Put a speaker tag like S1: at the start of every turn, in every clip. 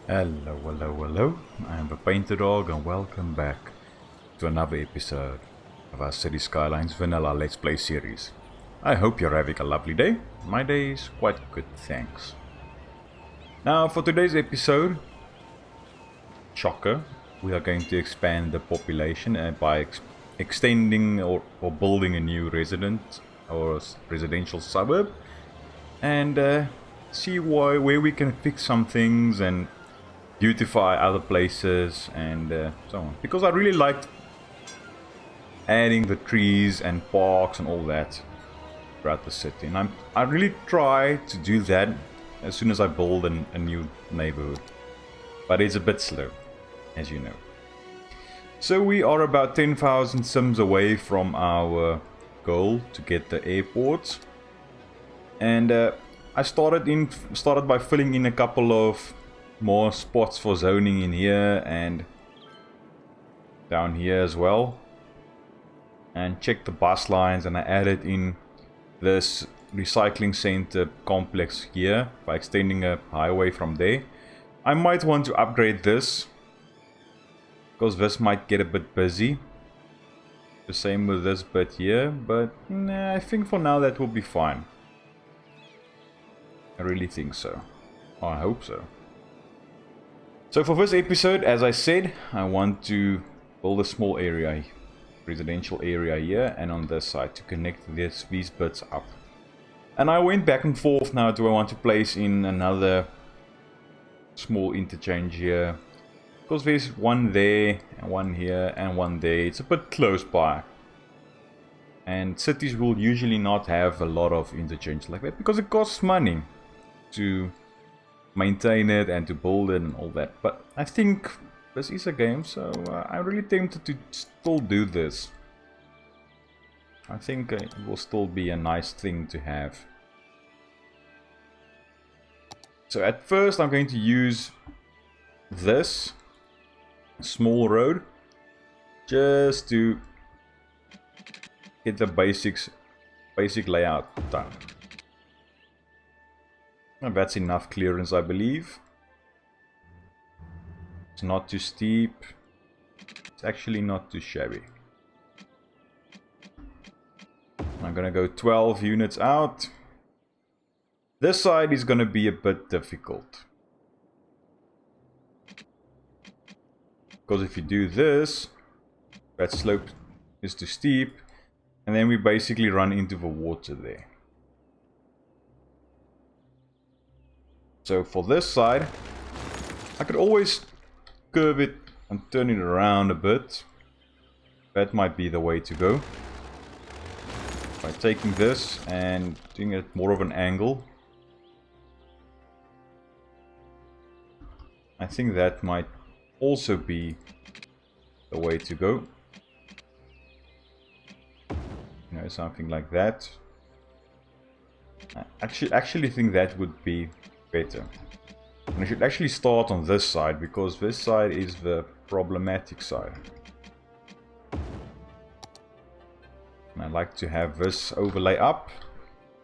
S1: Hello, hello, hello. I am the PaintedDog and welcome back to another episode of our City Skylines Vanilla Let's Play series. I hope you're having a lovely day. My day is quite good, thanks. Now for today's episode, shocker, we are going to expand the population by extending or building a new residential suburb and see where we can fix some things and beautify other places and so on, because I really liked adding the trees and parks and all that throughout the city, and I really try to do that as soon as I build a new neighborhood, but it's a bit slow, as you know. So we are about 10,000 cims away from our goal to get the airport, and I started by filling in a couple of more spots for zoning in here and down here as well, and checked the bus lines, and I added in this recycling center complex here by extending a highway from there. I might want to upgrade this because this might get a bit busy. The same with this bit here, but nah, I think for now that will be fine. I really think so. Or I hope so. So for this episode, as I said, I want to build a small area, residential area here and on this side to connect these bits up. And I went back and forth now, do I want to place in another small interchange here? Because there's one there, and one here, and one there. It's a bit close by. And cities will usually not have a lot of interchange like that because it costs money to maintain it and to build it and all that. But I think this is a game, so I'm really tempted to still do this. I think it will still be a nice thing to have. So at first I'm going to use this small road just to get the basic layout done. And that's enough clearance, I believe. It's not too steep. It's actually not too shabby. I'm gonna go 12 units out. This side is gonna be a bit difficult, because if you do this, that slope is too steep, and then we basically run into the water there. So for this side, I could always curve it and turn it around a bit. That might be the way to go. By taking this and doing it more of an angle. I think that might also be the way to go. You know, something like that. I actually think that would be better. And I should actually start on this side, because this side is the problematic side. And I like to have this overlay up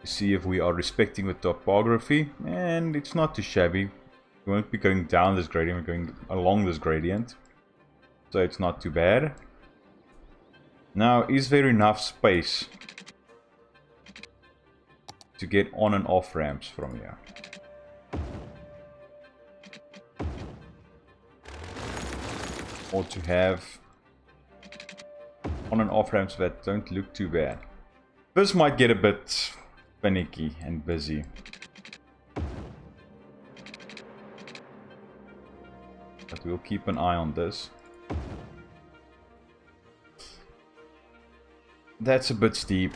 S1: to see if we are respecting the topography, and it's not too shabby. We won't be going down this gradient, we're going along this gradient, so it's not too bad. Now, is there enough space to get on and off ramps from here? Or to have on and off ramps that don't look too bad. This might get a bit finicky and busy. But we'll keep an eye on this. That's a bit steep.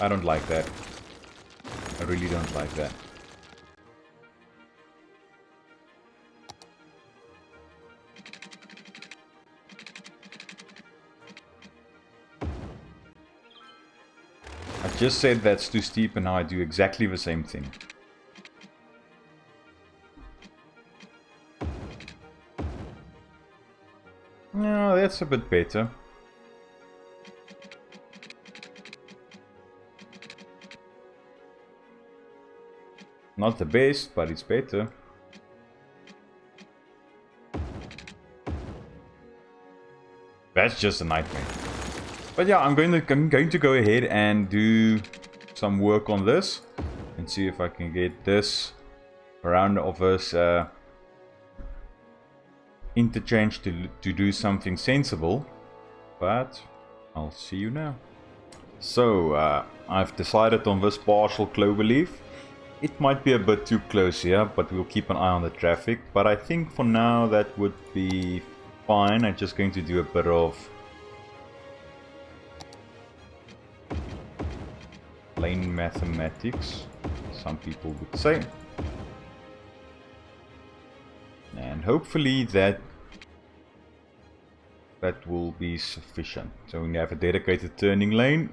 S1: I don't like that. I really don't like that. I just said that's too steep, and now I do exactly the same thing. No, that's a bit better. Not the best, but it's better. That's just a nightmare. But yeah, I'm going to go ahead and do some work on this and see if I can get this around of this interchange to do something sensible. But I'll see you now. So I've decided on this partial Cloverleaf. It might be a bit too close here, but we'll keep an eye on the traffic. But I think for now that would be fine. I'm just going to do a bit of lane mathematics, some people would say. And hopefully that will be sufficient. So we have a dedicated turning lane,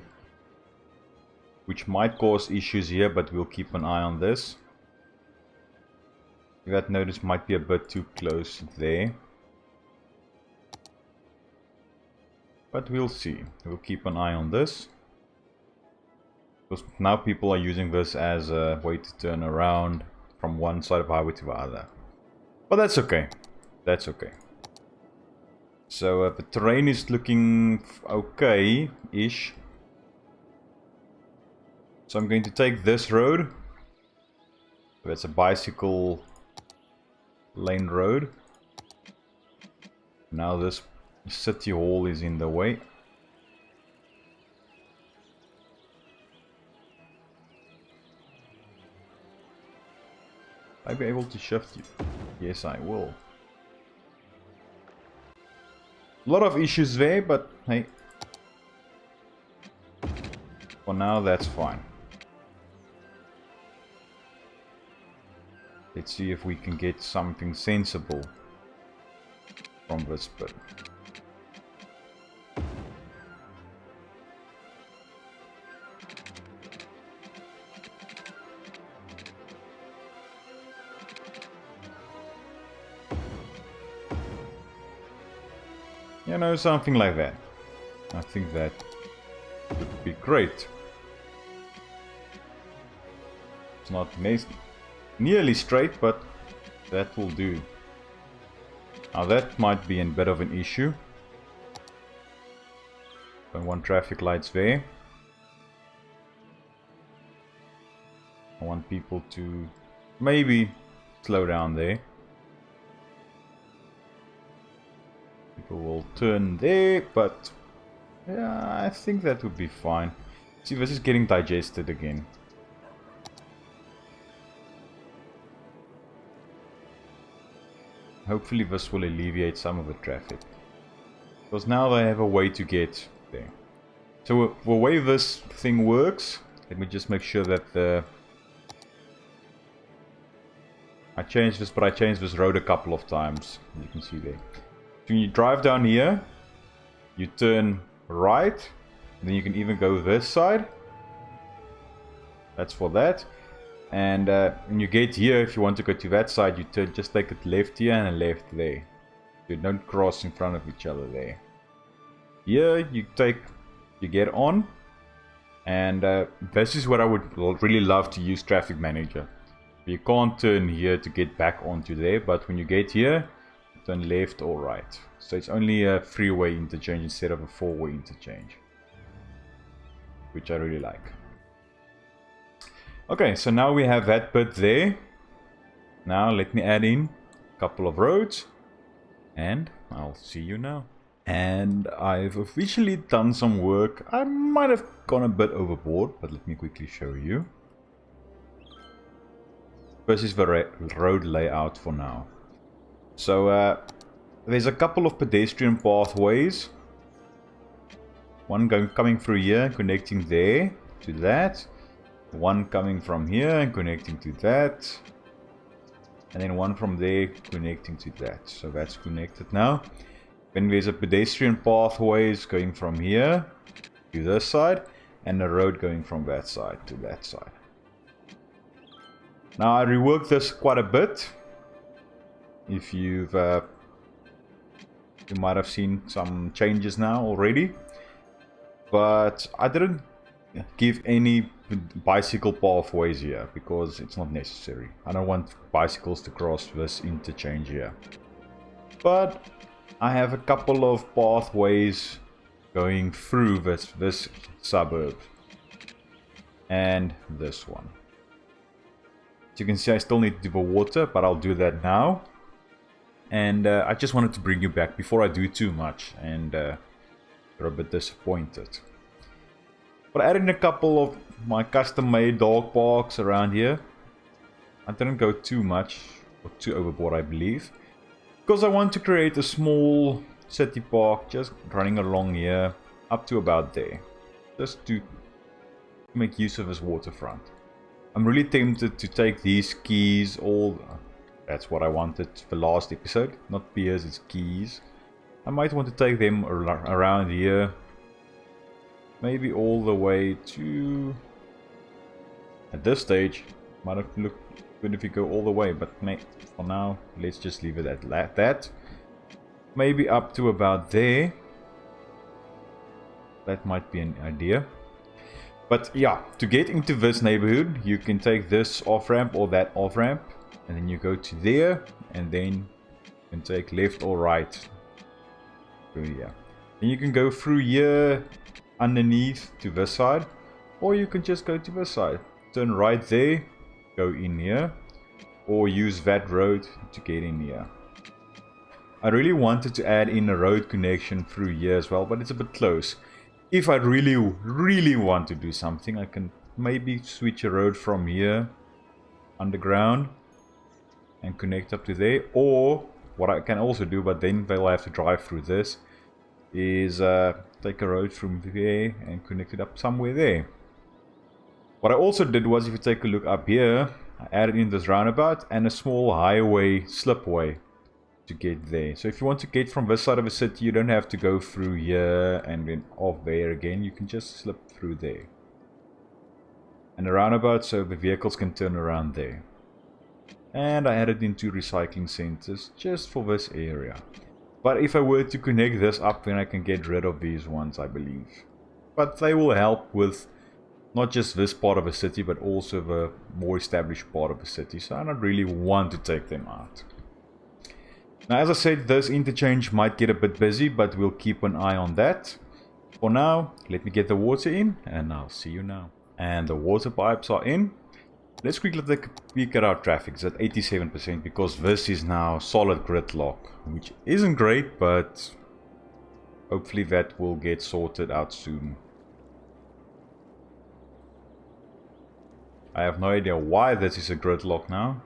S1: which might cause issues here, but we'll keep an eye on this. That notice might be a bit too close there. But we'll see. We'll keep an eye on this. Because now people are using this as a way to turn around from one side of the highway to the other. But that's okay. That's okay. So the terrain is looking okay-ish. So I'm going to take this road. That's a bicycle lane road. Now this city hall is in the way. I'll be able to shift you. Yes, I will. A lot of issues there, but hey. For now, that's fine. Let's see if we can get something sensible from this bit. You know, something like that. I think that would be great. It's not nearly straight, but that will do. Now that might be a bit of an issue. I want traffic lights there. I want people to maybe slow down there. People will turn there, but yeah, I think that would be fine. See, this is getting digested again. Hopefully this will alleviate some of the traffic. Because now they have a way to get there. So the way this thing works, let me just make sure that I changed this, but I changed this road a couple of times. You can see there. So when you drive down here, you turn right, then you can even go this side. That's for that. And when you get here, if you want to go to that side, you turn, just take it left here and left there. You don't cross in front of each other there. Here you get on, and this is what I would really love to use Traffic Manager. You can't turn here to get back onto there, but when you get here, turn left or right. So it's only a three-way interchange instead of a four-way interchange, which I really like. Okay, so now we have that bit there. Now let me add in a couple of roads, and I'll see you now. And I've officially done some work. I might have gone a bit overboard, but let me quickly show you. This is the road layout for now. So there's a couple of pedestrian pathways. One coming through here, connecting there to that. One coming from here and connecting to that. And then one from there connecting to that. So that's connected now. Then there's a pedestrian pathways going from here to this side. And a road going from that side to that side. Now I reworked this quite a bit. If you might have seen some changes now already. But I didn't give any bicycle pathways here because it's not necessary. I don't want bicycles to cross this interchange here. But I have a couple of pathways going through this suburb and this one. As you can see, I still need to do the water, but I'll do that now. And I just wanted to bring you back before I do too much, and you're a bit disappointed. But I added in a couple of my custom-made dog parks around here. I didn't go too much or too overboard, I believe, because I want to create a small city park just running along here up to about there, just to make use of this waterfront. I'm really tempted to take these keys all. That's what I wanted for last episode, not piers, it's keys. I might want to take them around here, maybe all the way to. At this stage, might have looked good if you go all the way, but for now, let's just leave it at that. Maybe up to about there. That might be an idea. But yeah, to get into this neighborhood, you can take this off-ramp or that off-ramp, and then you go to there, and then you can take left or right through here. Then you can go through here underneath to this side, or you can just go to this side. Turn right there, go in here, or use that road to get in here. I really wanted to add in a road connection through here as well, but it's a bit close. If I really want to do something, I can maybe switch a road from here underground and connect up to there. Or what I can also do, but then they'll have to drive through this, is take a road from there and connect it up somewhere there. What I also did was, if you take a look up here, I added in this roundabout and a small highway slipway to get there. So if you want to get from this side of the city, you don't have to go through here and then off there again. You can just slip through there. And a roundabout so the vehicles can turn around there. And I added in 2 recycling centers just for this area. But if I were to connect this up, then I can get rid of these ones, I believe. But they will help with not just this part of the city, but also the more established part of the city. So I don't really want to take them out. Now, as I said, this interchange might get a bit busy, but we'll keep an eye on that. For now, let me get the water in, and I'll see you now. And the water pipes are in. Let's quickly take a peek at our traffic. It's at 87% because this is now solid gridlock, which isn't great, but hopefully that will get sorted out soon. I have no idea why this is a gridlock now,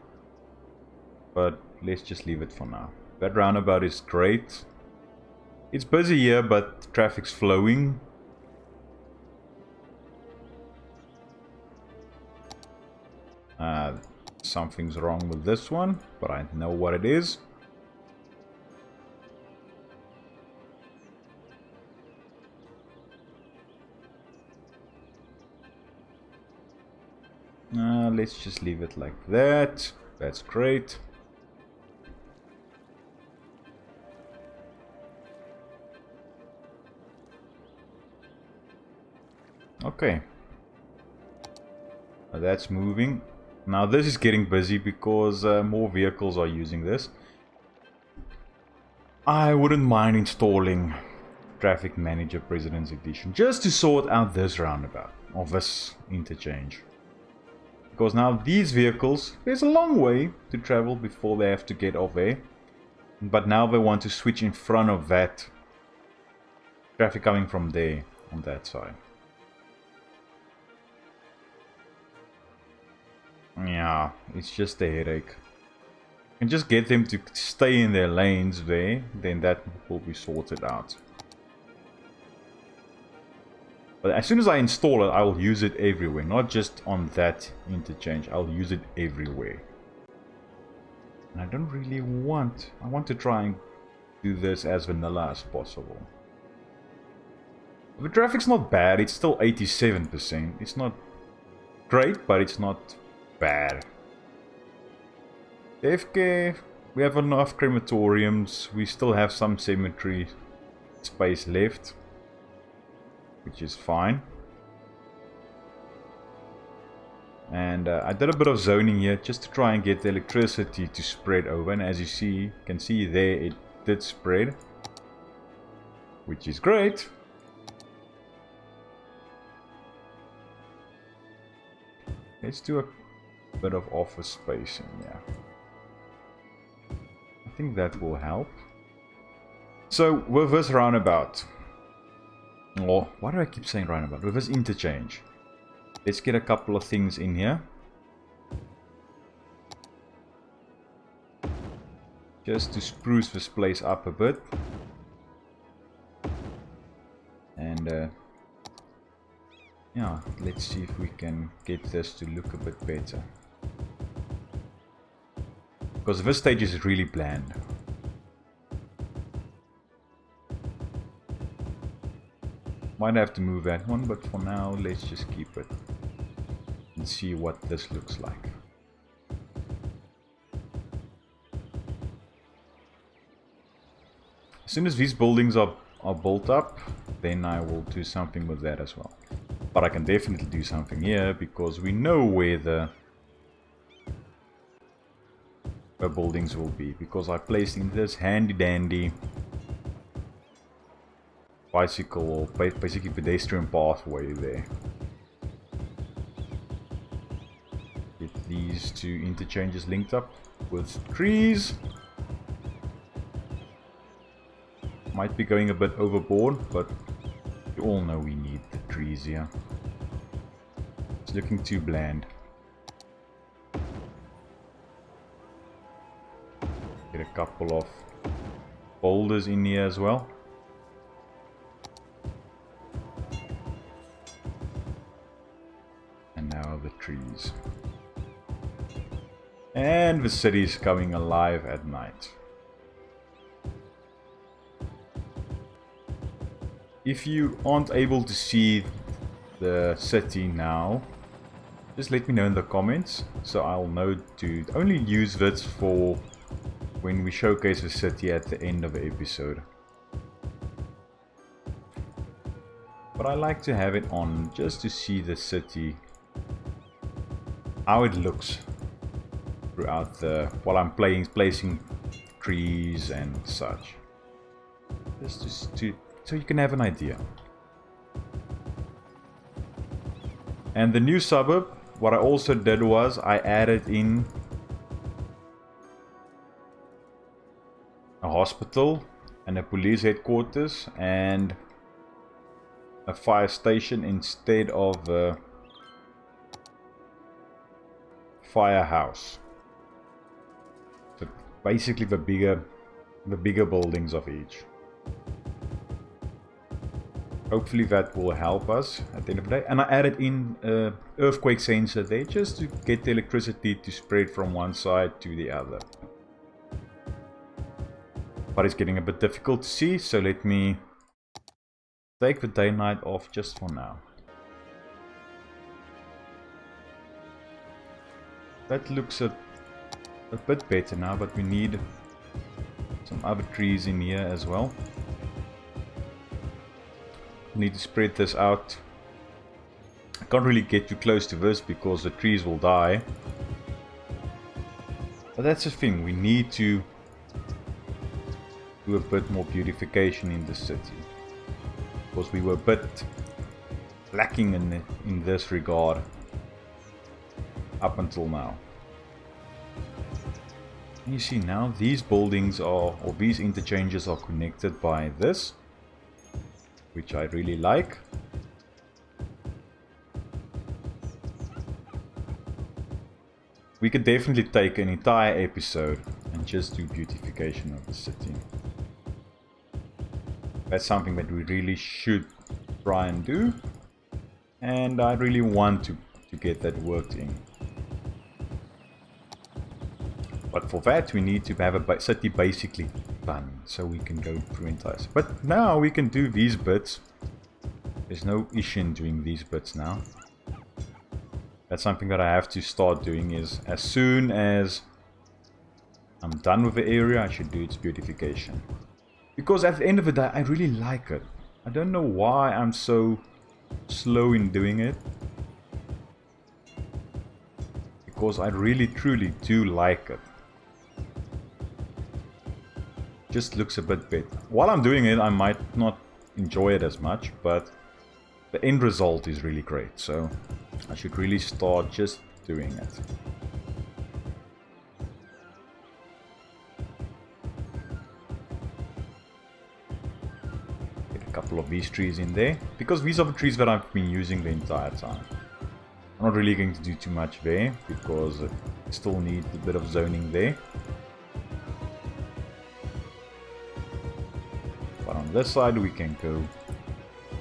S1: but let's just leave it for now. That roundabout is great. It's busy here, but traffic's flowing. Something's wrong with this one, but I know what it is. Let's just leave it like that. That's great. Okay. That's moving. Now this is getting busy because more vehicles are using this. I wouldn't mind installing Traffic Manager President's Edition just to sort out this roundabout, or this interchange. Because now these vehicles, there's a long way to travel before they have to get off there. But now they want to switch in front of that traffic coming from there on that side. Yeah, it's just a headache. And just get them to stay in their lanes there, then that will be sorted out. But as soon as I install it, I will use it everywhere, not just on that interchange. I'll use it everywhere. And I don't really want... I want to try and do this as vanilla as possible. The traffic's not bad, it's still 87%. It's not great, but it's not bad. FK, we have enough crematoriums. We still have some cemetery space left, which is fine. And I did a bit of zoning here just to try and get the electricity to spread over, and as you can see there, it did spread. which is great. Let's do a bit of office space in here. I think that will help. So with this roundabout, or why do I keep saying roundabout? With this interchange, let's get a couple of things in here. Just to spruce this place up a bit. And yeah, let's see if we can get this to look a bit better. Because this stage is really bland. Might have to move that one, but for now let's just keep it and see what this looks like. As soon as these buildings are built up, then I will do something with that as well. But I can definitely do something here because we know where the buildings will be, because I placed in this handy dandy bicycle or basically pedestrian pathway there. Get these two interchanges linked up with trees. Might be going a bit overboard, but you all know we need the trees here. It's looking too bland. Get a couple of boulders in here as well. And now the trees. And the city's coming alive at night. If you aren't able to see the city now, just let me know in the comments, so I'll know to only use this for when we showcase the city at the end of the episode. But I like to have it on just to see the city, how it looks throughout while I'm placing trees and such. Just so you can have an idea. And the new suburb, what I also did was I added in a hospital and a police headquarters and a fire station instead of a firehouse. So basically the bigger buildings of each. Hopefully that will help us at the end of the day. And I added in earthquake sensor there just to get the electricity to spread from one side to the other. But it's getting a bit difficult to see, so let me take the day night off just for now. That looks a bit better now, but we need some other trees in here as well. Need to spread this out. I can't really get too close to this because the trees will die. But that's the thing, we need to do a bit more beautification in the city. Because we were a bit lacking in this regard up until now. And you see now these buildings or these interchanges are connected by this, which I really like. We could definitely take an entire episode and just do beautification of the city. That's something that we really should try and do, and I really want to get that worked in. But for that we need to have a city basically done, so we can go through entire. But now we can do these bits. There's no issue in doing these bits now. That's something that I have to start doing, is as soon as I'm done with the area I should do its beautification. Because at the end of the day I really like it. I don't know why I'm so slow in doing it. Because I really truly do like it. Just looks a bit better. While I'm doing it I might not enjoy it as much, but the end result is really great, so I should really start just doing it. Get a couple of these trees in there, because these are the trees that I've been using the entire time. I'm not really going to do too much there, because it still needs a bit of zoning there. But on this side we can go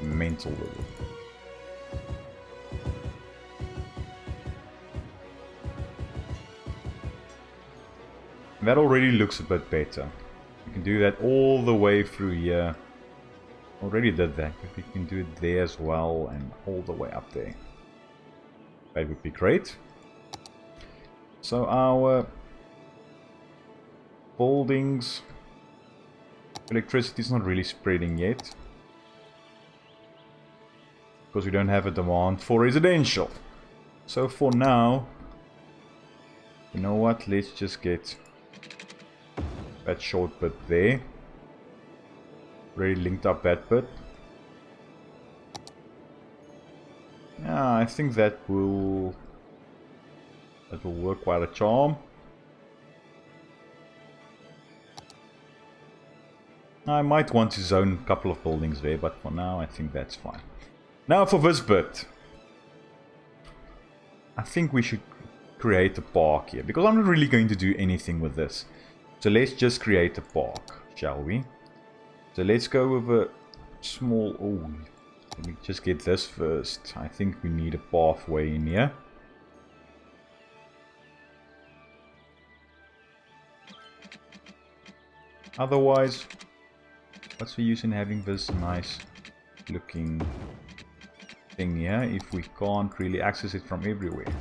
S1: mental with it. That already looks a bit better. You can do that all the way through here. Already did that, but we can do it there as well and all the way up there. That would be great. So our buildings, electricity is not really spreading yet, because we don't have a demand for residential. So for now, you know what, let's just get that short bit there. Already linked up that bit. Yeah, I think that will work quite a charm. I might want to zone a couple of buildings there, but for now I think that's fine. Now for this bit. I think we should create a park here, because I'm not really going to do anything with this. So let's just create a park, shall we? So let's go with a small... Oh, let me just get this first. I think we need a pathway in here. Otherwise, what's the use in having this nice looking thing here if we can't really access it from everywhere?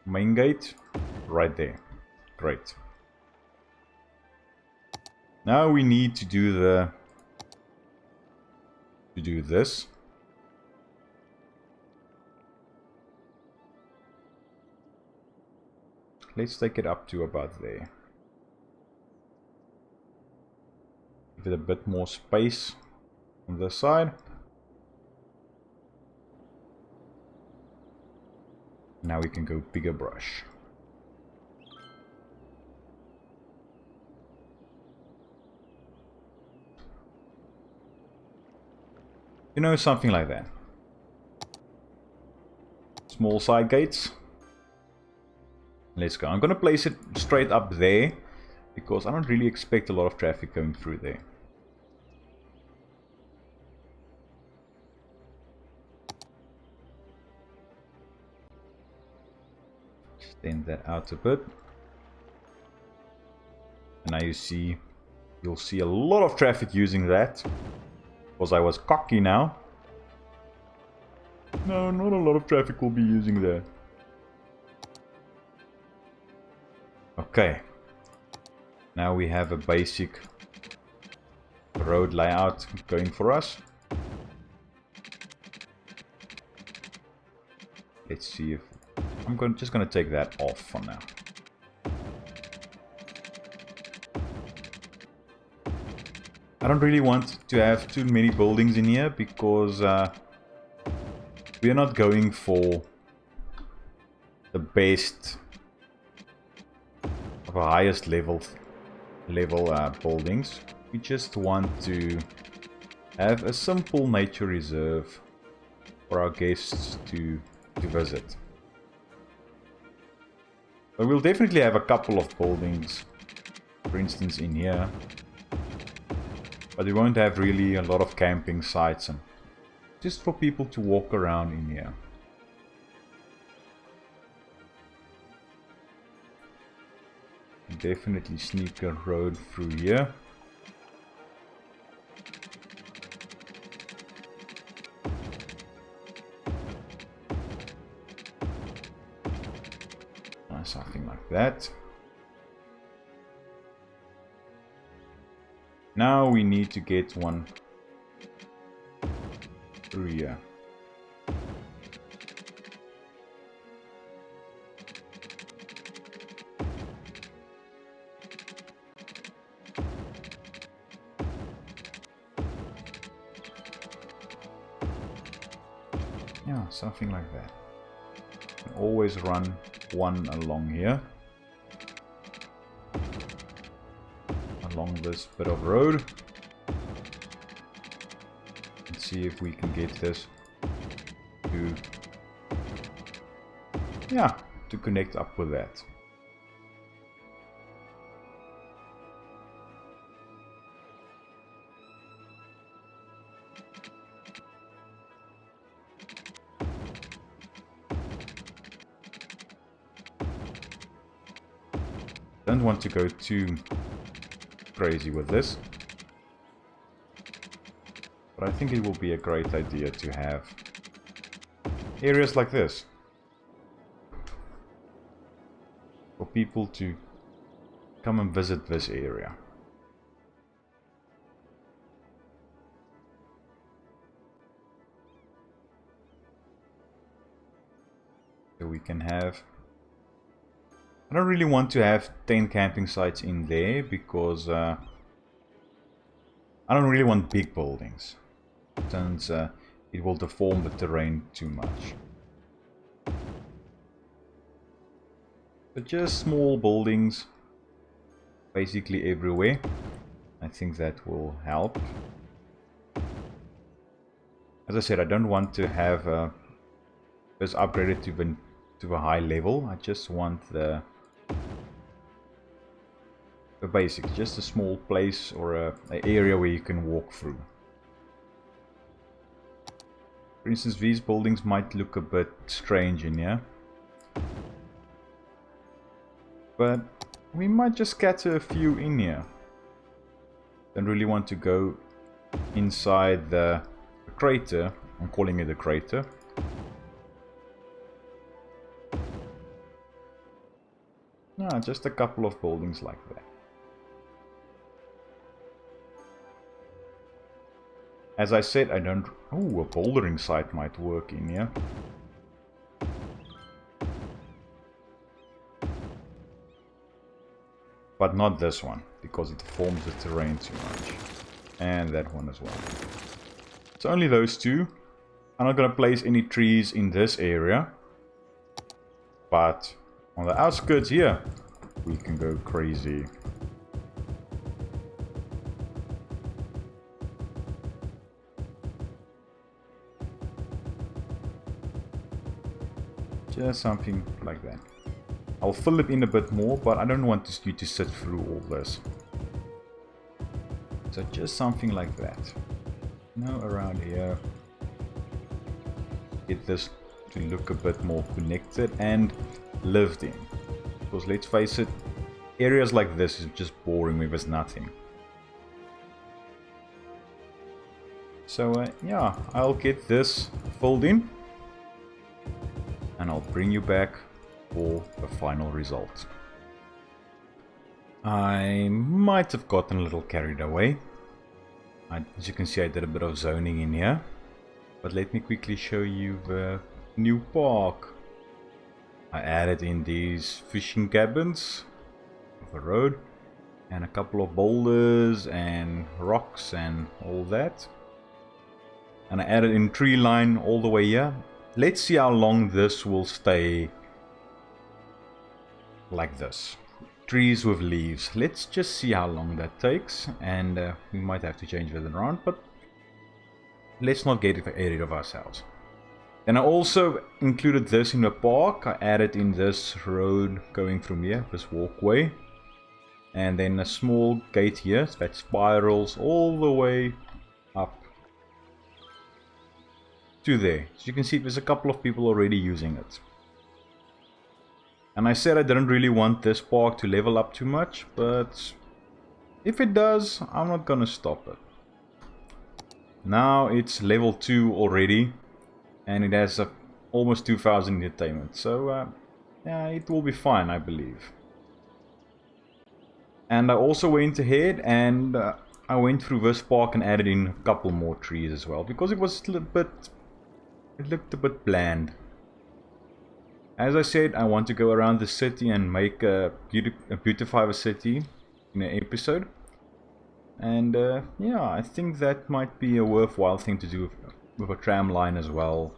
S1: Main gate, right there. Great. Now we need to do this. Let's take it up to about there. Give it a bit more space on this side. Now we can go bigger brush. You know, something like that. Small side gates. Let's go. I'm gonna place it straight up there, because I don't really expect a lot of traffic going through there. Extend that out a bit. And now you'll see a lot of traffic using that. Because I was cocky now. No, not a lot of traffic will be using that. Okay. Now we have a basic road layout going for us. Let's see if... I'm just gonna take that off for now. I don't really want to have too many buildings in here, because we are not going for the best of the highest level buildings. We just want to have a simple nature reserve for our guests to visit. But we'll definitely have a couple of buildings, for instance, in here. But we won't have really a lot of camping sites, and just for people to walk around in here. Definitely sneak a road through here. Something like that. Now we need to get one through here. something like that. Always run one along here. Along this bit of road. Let's see if we can get this to, yeah, to connect up with that. Don't want to go too crazy with this, but I think it will be a great idea to have areas like this for people to come and visit this area. So we can have, I don't really want to have 10 camping sites in there because I don't really want big buildings, since it will deform the terrain too much. But just small buildings basically everywhere. I think that will help. As I said, I don't want to have this upgraded to a high level. I just want the basics, just a small place or an area where you can walk through. For instance, these buildings might look a bit strange in here, but we might just scatter a few in here. Don't really want to go inside the crater. I'm calling it a crater. No, just a couple of buildings like that. As I said, I don't... Oh, a bouldering site might work in here. But not this one, because it deforms the terrain too much. And that one as well. So only those two. I'm not going to place any trees in this area. But on the outskirts here, we can go crazy. Just something like that. I'll fill it in a bit more, but I don't want you to sit through all this. So just something like that. Now around here, get this to look a bit more connected and lived in. Because let's face it, areas like this is just boring if there's nothing. So yeah, I'll get this filled in. And I'll bring you back for the final result. I might have gotten a little carried away. As you can see, I did a bit of zoning in here. But let me quickly show you the new park. I added in these fishing cabins of the road. And a couple of boulders and rocks and all that. And I added in tree line all the way here. Let's see how long this will stay like this. Trees with leaves. Let's just see how long that takes. And we might have to change that around, but let's not get ahead of ourselves. Then I also included this in the park. I added in this road going from here, this walkway. And then a small gate here that spirals all the way up to there. So you can see there's a couple of people already using it. And I said I didn't really want this park to level up too much, but if it does, I'm not gonna stop it. Now it's level 2 already, and it has almost 2000 entertainment, so yeah, it will be fine, I believe. And I also went ahead and I went through this park and added in a couple more trees as well, because it was a little bit, it looked a bit bland. As I said, I want to go around the city and make beautify the city in an episode. And yeah, I think that might be a worthwhile thing to do with a tram line as well.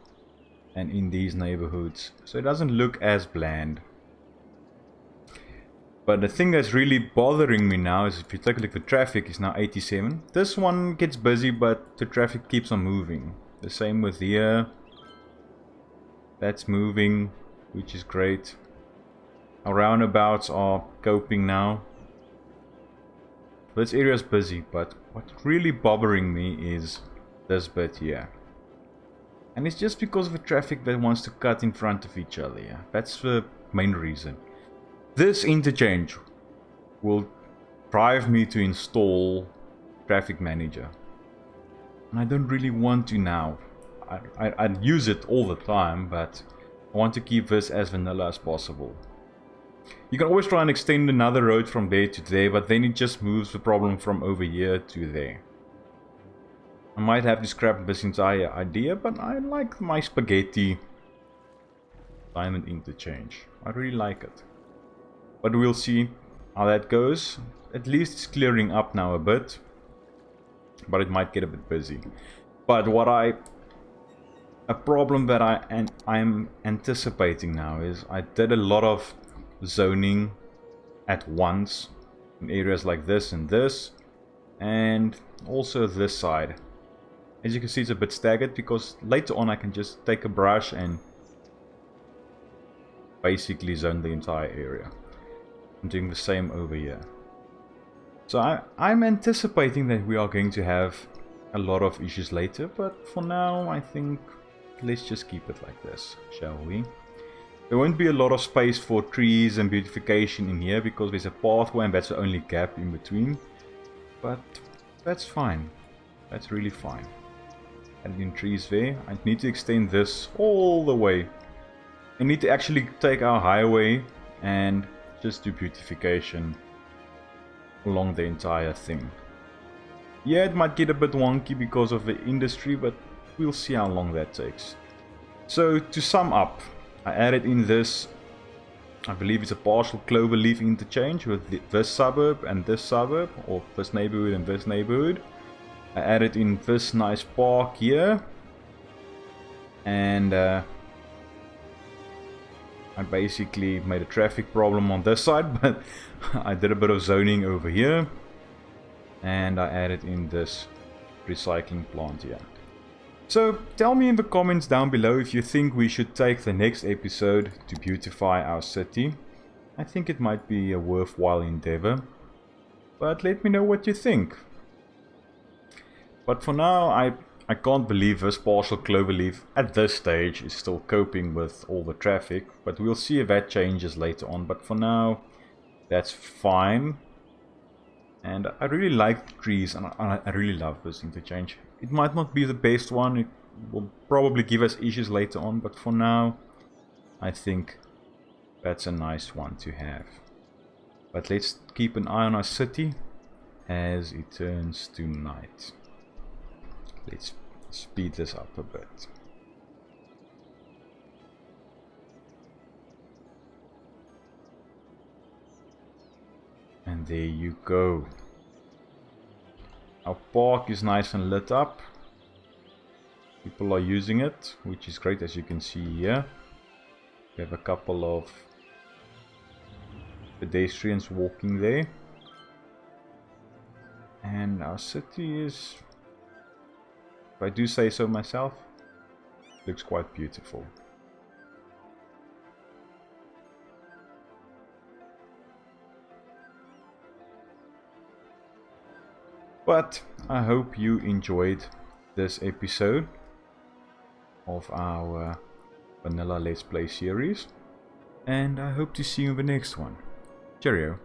S1: and in these neighborhoods, so it doesn't look as bland. But the thing that's really bothering me now is, if you take a look at the traffic, is now 87. This one gets busy, but the traffic keeps on moving. The same with here. That's moving, which is great. Our roundabouts are coping now. This area is busy, but what's really bothering me is this bit here. And it's just because of the traffic that wants to cut in front of each other. Yeah? That's the main reason. This interchange will drive me to install Traffic Manager. And I don't really want to now. I'd use it all the time, but I want to keep this as vanilla as possible. You can always try and extend another road from there to there, but then it just moves the problem from over here to there. I might have to scrap this entire idea, but I like my spaghetti diamond interchange. I really like it. But we'll see how that goes. At least it's clearing up now a bit. But it might get a bit busy. But a problem that I'm anticipating now is, I did a lot of zoning at once in areas like this and this, and also this side. As you can see, it's a bit staggered because later on I can just take a brush and basically zone the entire area. I'm doing the same over here. So I'm anticipating that we are going to have a lot of issues later, but for now I think let's just keep it like this, shall we? There won't be a lot of space for trees and beautification in here because there's a pathway and that's the only gap in between. But that's fine. That's really fine. Adding trees there. I need to extend this all the way. I need to actually take our highway and just do beautification along the entire thing. Yeah, it might get a bit wonky because of the industry, but we'll see how long that takes. So to sum up, I added in this, I believe it's a partial Cloverleaf interchange with this suburb and this suburb, or this neighborhood and this neighborhood. I added in this nice park here, and I basically made a traffic problem on this side, but I did a bit of zoning over here, and I added in this recycling plant here. So tell me in the comments down below if you think we should take the next episode to beautify our city. I think it might be a worthwhile endeavor, but let me know what you think. But for now, I can't believe this partial Cloverleaf at this stage is still coping with all the traffic, but we'll see if that changes later on. But for now, that's fine. And I really like the trees, and I really love this interchange. It might not be the best one, it will probably give us issues later on, but for now, I think that's a nice one to have. But let's keep an eye on our city as it turns to night. Let's speed this up a bit. And there you go. Our park is nice and lit up. People are using it, which is great, as you can see here. We have a couple of pedestrians walking there. And our city is, if I do say so myself, looks quite beautiful. But I hope you enjoyed this episode of our Vanilla Let's Play series, and I hope to see you in the next one. Cheerio.